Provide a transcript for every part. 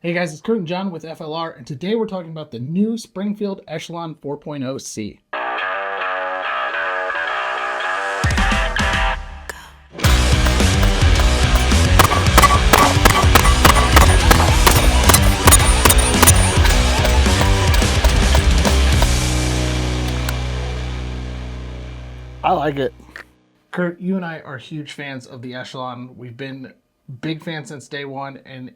Hey guys, it's Kurt and John with FLR, and today we're talking about the new Springfield Echelon 4.0C. I like it. Kurt, you and I are huge fans of the Echelon. We've been big fans since day one, and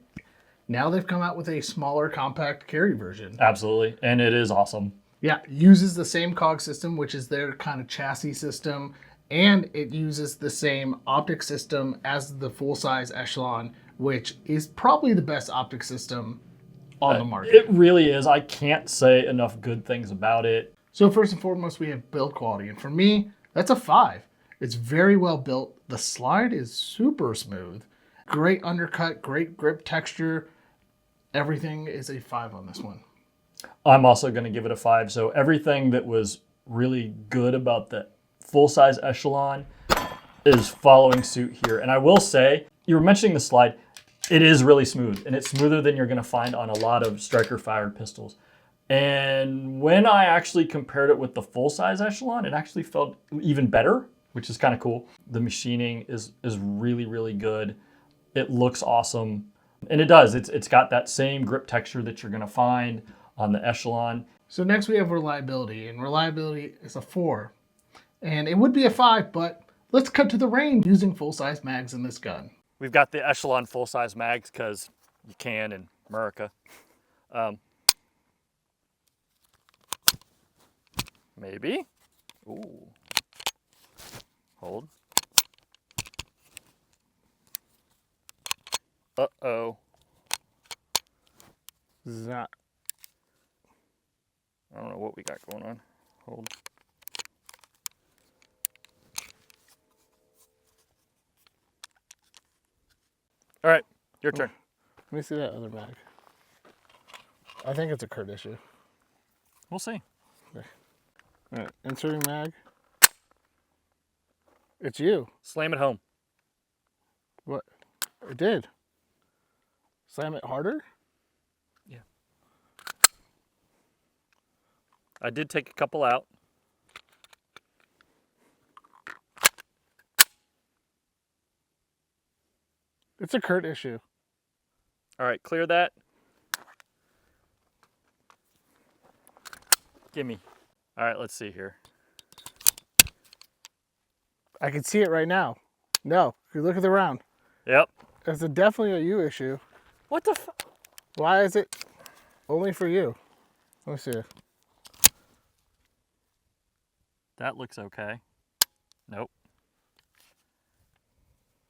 now they've come out with a smaller, compact carry version. Absolutely, and it is awesome. Yeah, uses the same cog system, which is their kind of chassis system, and it uses the same optic system as the full-size Echelon, which is probably the best optic system on the market. It really is. I can't say enough good things about it. So first and foremost, we have build quality, and for me, that's a 5. It's very well built. The slide is super smooth. Great undercut, great grip texture. Everything is a 5 on this one. I'm also going to give it a 5. So everything that was really good about the full-size Echelon is following suit here. And I will say, you were mentioning the slide, it is really smooth, and it's smoother than you're going to find on a lot of striker-fired pistols. And when I actually compared it with the full-size Echelon, it actually felt even better, which is kind of cool. The machining is really, really good. It looks awesome. And it does. It's got that same grip texture that you're going to find on the Echelon. So next we have reliability, and reliability is a 4. And it would be a 5, but let's cut to the range using full-size mags in this gun. We've got the Echelon full-size mags because you can in America. Maybe. Ooh. Hold. Uh-oh. Zap. I don't know what we got going on. Hold. All right, your turn. Let me see that other mag. I think it's a Kurt issue. We'll see. Okay. All right, inserting mag. It's you. Slam it home. What? It did. Slam it harder? Yeah. I did take a couple out. It's a Kurt issue. All right, clear that. Gimme. All right, let's see here. I can see it right now. No, if you look at the round. Yep. It's definitely a you issue. What the f? Why is it only for you? Let me see. That looks okay. Nope.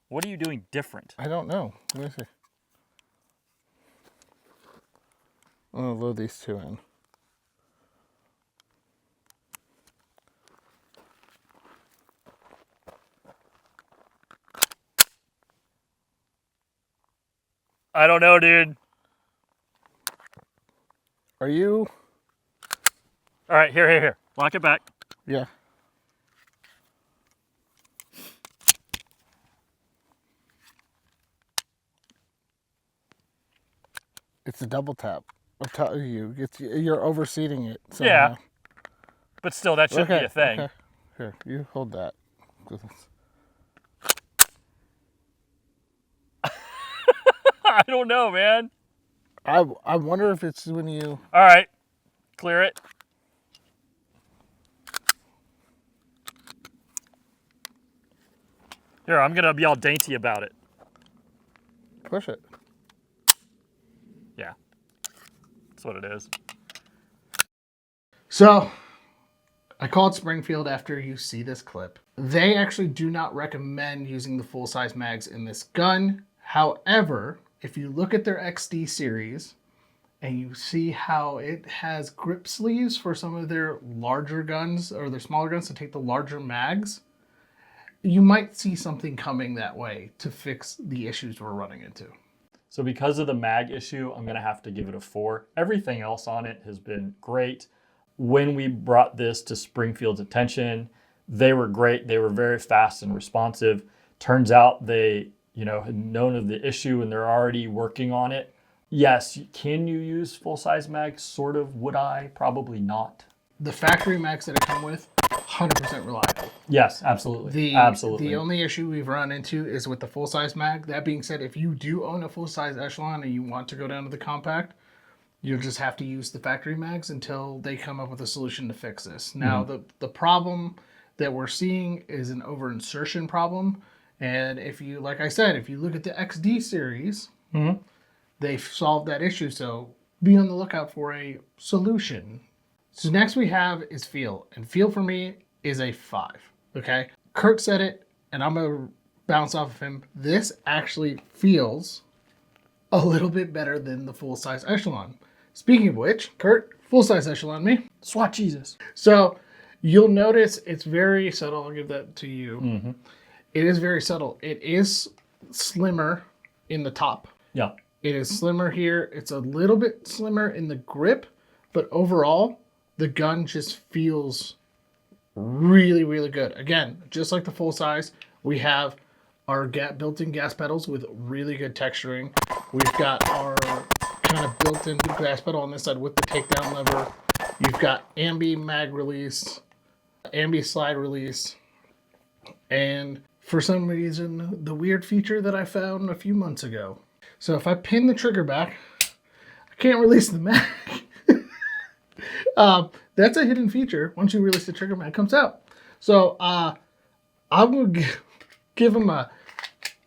What are you doing different? I don't know. Let me see. I'm going to load these two in. I don't know, dude. Are you? All right, here. Lock it back. Yeah. It's a double tap. I'm telling you, you're overseating it. Somehow. Yeah. But still, that shouldn't be a thing. Okay. Here, you hold that. I don't know, man. I wonder if it's when you... All right, clear it. Here, I'm gonna be all dainty about it. Push it. Yeah, that's what it is. So, I called Springfield after you see this clip. They actually do not recommend using the full-size mags in this gun. However, if you look at their XD series and you see how it has grip sleeves for some of their larger guns or their smaller guns to take the larger mags, you might see something coming that way to fix the issues we're running into. So because of the mag issue, I'm gonna have to give it a 4. Everything else on it has been great. When we brought this to Springfield's attention, they were great. They were very fast and responsive. Turns out they had known of the issue and they're already working on it. Yes, can you use full-size mags? Sort of. Would I? Probably not. The factory mags that it come with, 100% reliable. Yes, absolutely. The only issue we've run into is with the full-size mag. That being said, if you do own a full-size Echelon and you want to go down to the compact, you'll just have to use the factory mags until they come up with a solution to fix this. Now, the problem that we're seeing is an over-insertion problem. And if you, like I said, if you look at the XD series, they've solved that issue. So be on the lookout for a solution. So next we have is feel. And feel for me is a 5. Okay? Kurt said it, and I'm going to bounce off of him. This actually feels a little bit better than the full-size Echelon. Speaking of which, Kurt, full-size Echelon me. SWAT Jesus. So you'll notice it's very subtle. I'll give that to you. It is very subtle. It is slimmer in the top. Yeah. It is slimmer here. It's a little bit slimmer in the grip, but overall, the gun just feels really, really good. Again, just like the full size, we have our built-in gas pedals with really good texturing. We've got our kind of built-in gas pedal on this side with the takedown lever. You've got ambi mag release, ambi slide release, and for some reason, the weird feature that I found a few months ago. So if I pin the trigger back, I can't release the mag. That's a hidden feature. Once you release the trigger, mag comes out. So I will give them a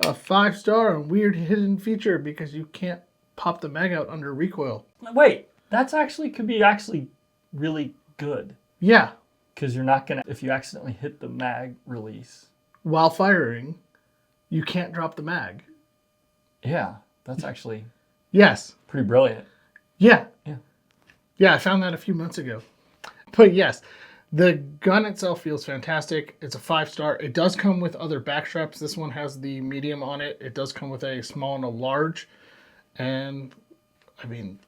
5-star on weird hidden feature because you can't pop the mag out under recoil. Wait, that's actually could be actually really good. Yeah. Because you're not gonna, if you accidentally hit the mag release while firing, you can't drop the mag. Yeah, that's actually yes, pretty brilliant. Yeah. Yeah. Yeah, I found that a few months ago. But yes, the gun itself feels fantastic. It's a 5-star. It does come with other back straps. This one has the medium on it. It does come with a small and a large. And, I mean,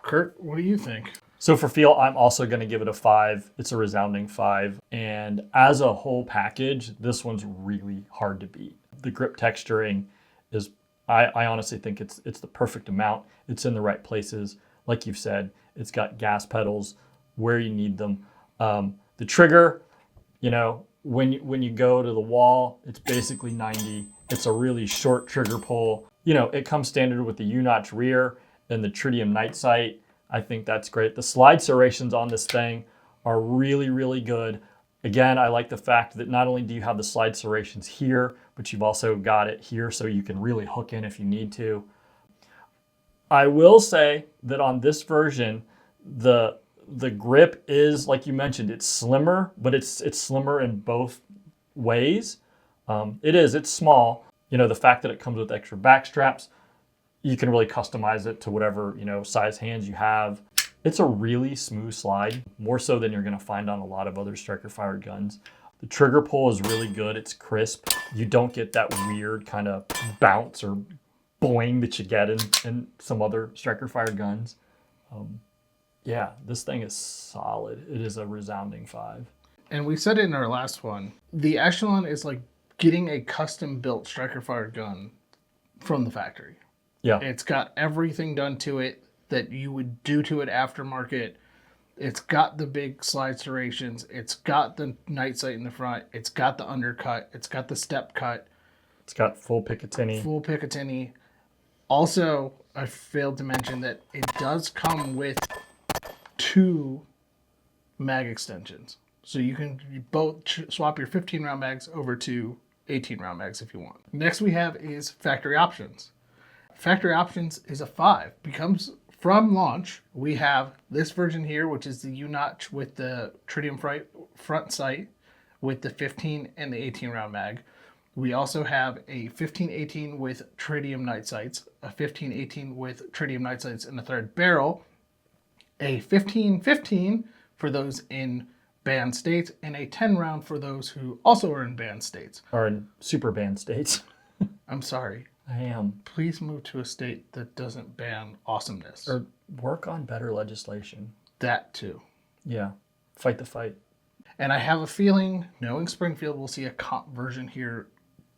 Kurt, what do you think? So for feel, I'm also going to give it a 5. It's a resounding 5. And as a whole package, this one's really hard to beat. The grip texturing is, I honestly think it's the perfect amount. It's in the right places. Like you've said, it's got gas pedals where you need them. The trigger, you know, when you go to the wall, it's basically 90. It's a really short trigger pull. You know, it comes standard with the U-notch rear and the tritium night sight. I think that's great. The slide serrations on this thing are really, really good. Again, I like the fact that not only do you have the slide serrations here, but you've also got it here so you can really hook in if you need to. I will say that on this version, the grip is, like you mentioned, it's slimmer, but it's slimmer in both ways. It's small. You know, the fact that it comes with extra back straps, you can really customize it to whatever, you know, size hands you have. It's a really smooth slide, more so than you're going to find on a lot of other striker fired guns. The trigger pull is really good. It's crisp. You don't get that weird kind of bounce or boing that you get in some other striker fired guns. Yeah, this thing is solid. It is a resounding 5. And we said it in our last one, the Echelon is like getting a custom built striker fired gun from the factory. Yeah. It's got everything done to it that you would do to it aftermarket. It's got the big slide serrations. It's got the night sight in the front. It's got the undercut. It's got the step cut. It's got full Picatinny. Full Picatinny. Also, I failed to mention that it does come with 2 mag extensions. So you can both swap your 15-round mags over to 18-round mags if you want. Next we have is factory options. Factory options is a 5. Becomes from launch, we have this version here, which is the U-notch with the tritium front sight with the 15 and the 18-round mag. We also have a 15-18 with tritium night sights, a 15-18 with tritium night sights in the third barrel, a 15-15 for those in banned states, and a 10-round for those who also are in banned states. Or in super banned states. I'm sorry. I am. Please move to a state that doesn't ban awesomeness. Or work on better legislation. That too. Yeah. Fight the fight. And I have a feeling, knowing Springfield, we'll see a comp version here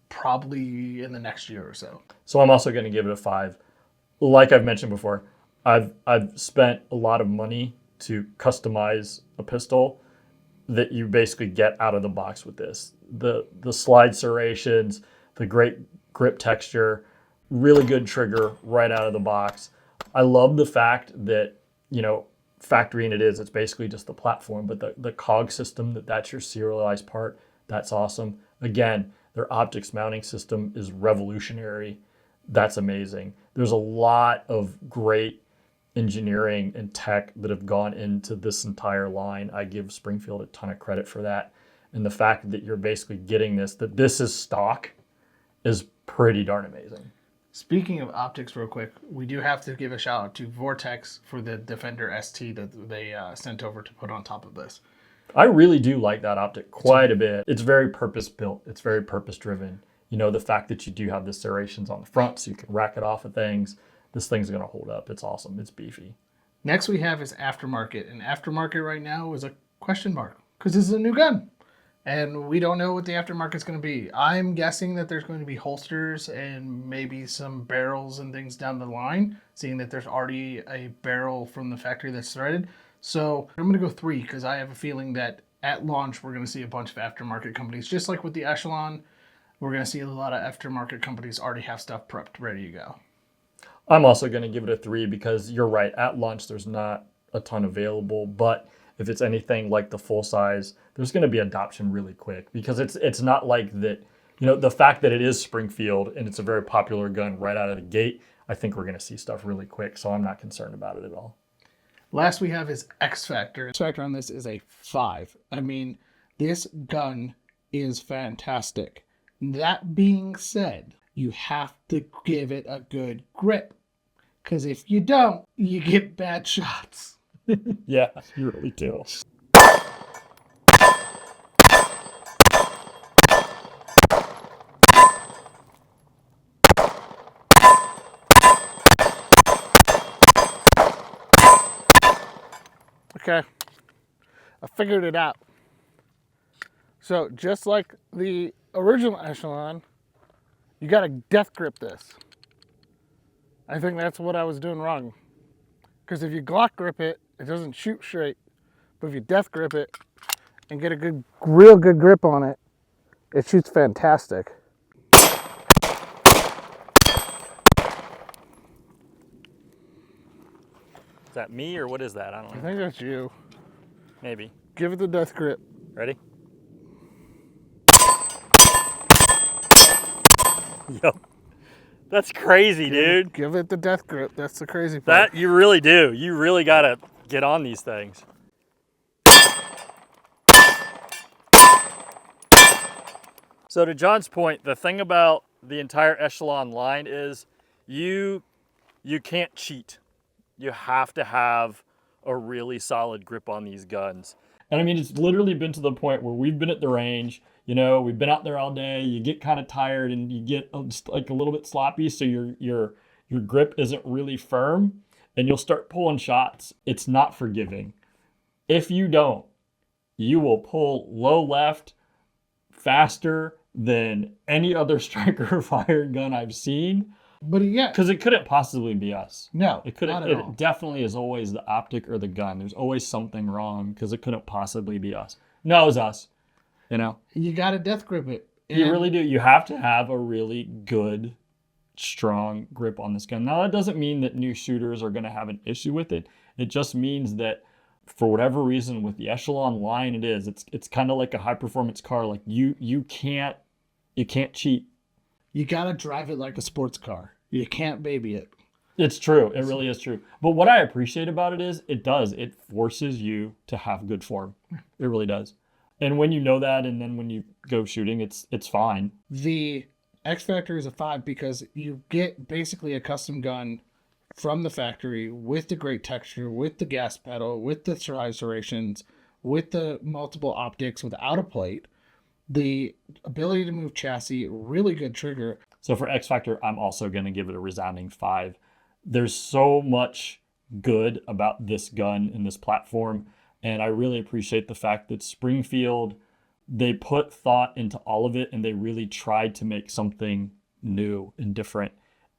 probably in the next year or so. So I'm also going to give it a 5. like I've mentioned before, I've spent a lot of money to customize a pistol that you basically get out of the box with this. The slide serrations, the great grip texture, really good trigger right out of the box. I love the fact that, you know, factory in it's basically just the platform, but the cog system, that's your serialized part, that's awesome. Again, their optics mounting system is revolutionary. That's amazing. There's a lot of great engineering and tech that have gone into this entire line. I give Springfield a ton of credit for that. And the fact that you're basically getting that this is stock, is pretty darn amazing. Speaking of optics real quick, we do have to give a shout out to Vortex for the Defender ST that they sent over to put on top of this. I really do like that optic quite a bit. It's very purpose built. It's very purpose driven. You know, the fact that you do have the serrations on the front so you can rack it off of things. This thing's going to hold up. It's awesome. It's beefy. Next we have is aftermarket. And aftermarket right now is a question mark because this is a new gun. And we don't know what the aftermarket's going to be. I'm guessing that there's going to be holsters and maybe some barrels and things down the line, seeing that there's already a barrel from the factory that's threaded. So I'm going to go 3 because I have a feeling that at launch we're going to see a bunch of aftermarket companies. Just like with the Echelon, we're going to see a lot of aftermarket companies already have stuff prepped, ready to go. I'm also going to give it a 3 because you're right. At launch, there's not a ton available, but if it's anything like the full size, there's going to be adoption really quick because it's not like that, you know, the fact that it is Springfield and it's a very popular gun right out of the gate, I think we're going to see stuff really quick. So I'm not concerned about it at all. Last we have is X Factor. X Factor on this is a 5. I mean, this gun is fantastic. That being said, you have to give it a good grip because if you don't, you get bad shots. Yeah, you really do. Okay, I figured it out. So just like the original Echelon, you gotta death grip this. I think that's what I was doing wrong. Because if you Glock grip it, it doesn't shoot straight. But if you death grip it and get a real good grip on it, it shoots fantastic. Is that me or what is that? I don't know. I think that's you. Maybe. Give it the death grip. Ready? Yep. That's crazy, dude. Give it the death grip. That's the crazy part. That you really do. You really got to get on these things. So to John's point, the thing about the entire Echelon line is you can't cheat. You have to have a really solid grip on these guns. And I mean, it's literally been to the point where we've been at the range, you know, we've been out there all day, you get kind of tired and you get just like a little bit sloppy. So your grip isn't really firm and you'll start pulling shots. It's not forgiving. If you don't, you will pull low left faster than any other striker fired gun I've seen. But yeah, because it couldn't possibly be us. No, it couldn't. not at all. It definitely is always the optic or the gun. There's always something wrong because it couldn't possibly be us. No, it was us. You know, you got to death grip it. You really do. You have to have a really good, strong grip on this gun. Now that doesn't mean that new shooters are going to have an issue with it. It just means that for whatever reason with the Echelon line, it's kind of like a high performance car. Like you can't cheat. You got to drive it like a sports car. You can't baby it. It's true. It really is true. But what I appreciate about it is it forces you to have good form. It really does. And when you know that and then when you go shooting, it's fine. The X Factor is a 5 because you get basically a custom gun from the factory with the great texture, with the gas pedal, with the tri-serrations, with the multiple optics without a plate. The ability to move chassis, really good trigger. So for X Factor, I'm also going to give it a resounding 5. There's so much good about this gun and this platform. And I really appreciate the fact that Springfield, they put thought into all of it and they really tried to make something new and different.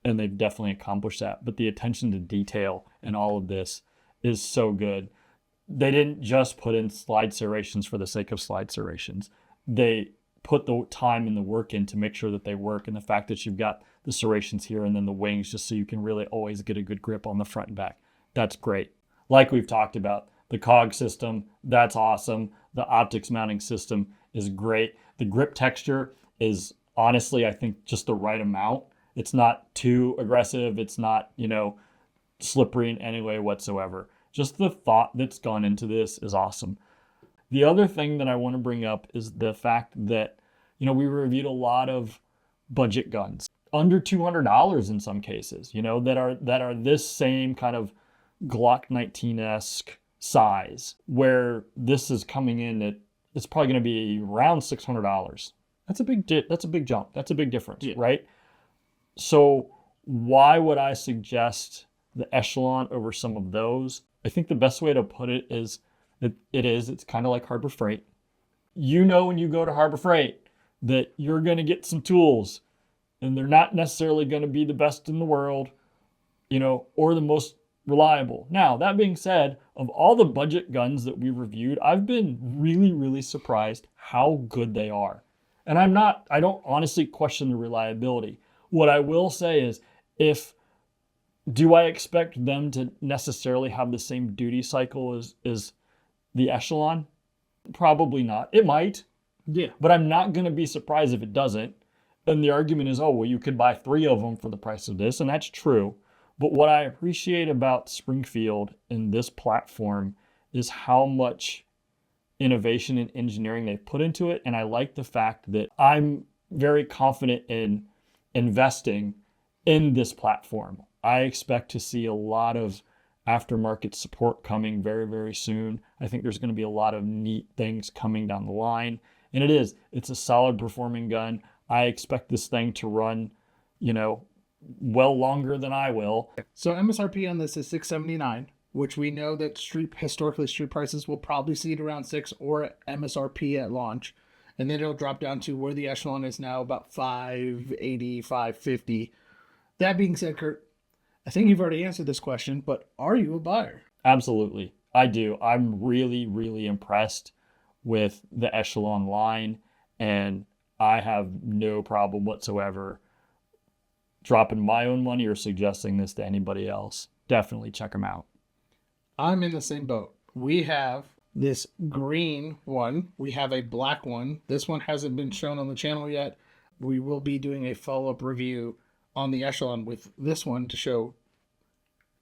and they've definitely accomplished that. But the attention to detail and all of this is so good. They didn't just put in slide serrations for the sake of slide serrations. They put the time and the work in to make sure that they work. And the fact that you've got the serrations here and then the wings, just so you can really always get a good grip on the front and back. That's great. Like we've talked about, the cog system, that's awesome. The optics mounting system is great. The grip texture is honestly, I think, just the right amount. It's not too aggressive. It's not, slippery in any way whatsoever. Just the thought that's gone into this is awesome. The other thing that I want to bring up is the fact that, we reviewed a lot of budget guns, under $200 in some cases, that are this same kind of Glock 19-esque size, where this is coming in at, it's probably going to be around $600. That's a big jump. That's a big difference, right? So why would I suggest the Echelon over some of those? I think the best way to put it is that it's kind of like Harbor Freight. When you go to Harbor Freight that you're going to get some tools, and they're not necessarily going to be the best in the world, or the most reliable. Now, that being said, of all the budget guns that we reviewed, I've been really, really surprised how good they are. And I don't honestly question the reliability. What I will say is, do I expect them to necessarily have the same duty cycle as the Echelon? Probably not. It might. Yeah. But I'm not going to be surprised if it doesn't. And the argument is, you could buy 3 of them for the price of this. And that's true. But what I appreciate about Springfield and this platform is how much innovation and engineering they've put into it. And I like the fact that I'm very confident in investing in this platform. I expect to see a lot of aftermarket support coming very, very soon. I think there's going to be a lot of neat things coming down the line. And it's a solid performing gun. I expect this thing to run, well longer than I will. So MSRP on this is $679, which we know that historically street prices will probably see it around $6 or MSRP at launch. And then it'll drop down to where the Echelon is now, about $580, $550. That being said, Kurt, I think you've already answered this question, but are you a buyer? Absolutely. I do. I'm really, really impressed with the Echelon line, and I have no problem whatsoever dropping my own money or suggesting this to anybody else. Definitely check them out. I'm in the same boat. We have this green one. We have a black one. This one hasn't been shown on the channel yet. We will be doing a follow-up review on the Echelon with this one to show,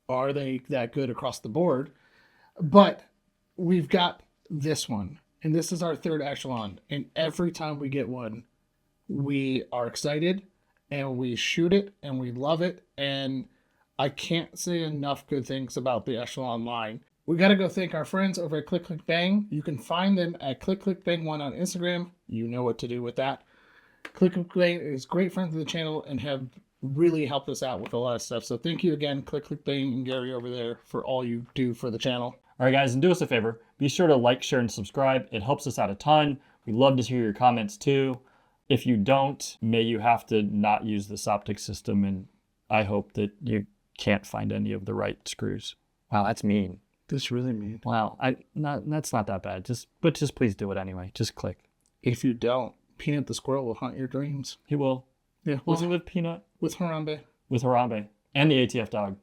are they that good across the board? But we've got this one, and this is our third Echelon. And every time we get one, we are excited, and we shoot it, and we love it. And I can't say enough good things about the Echelon line. We got to go thank our friends over at Click Click Bang. You can find them at Click Click Bang 1 on Instagram. You know what to do with that. Click Click Bang is great friends of the channel and have really helped us out with a lot of stuff. So thank you again, Click Click Bang and Gary over there, for all you do for the channel. All right, guys, and do us a favor. Be sure to like, share, and subscribe. It helps us out a ton. We love to hear your comments too. If you don't, may you have to not use this optic system, and I hope that you can't find any of the right screws. Wow, that's mean. That's really mean. Wow, that's not that bad. Just please do it anyway. Just click. If you don't, Peanut the squirrel will haunt your dreams. He will. Yeah. Was it with Peanut? With Harambe. With Harambe. And the ATF dog.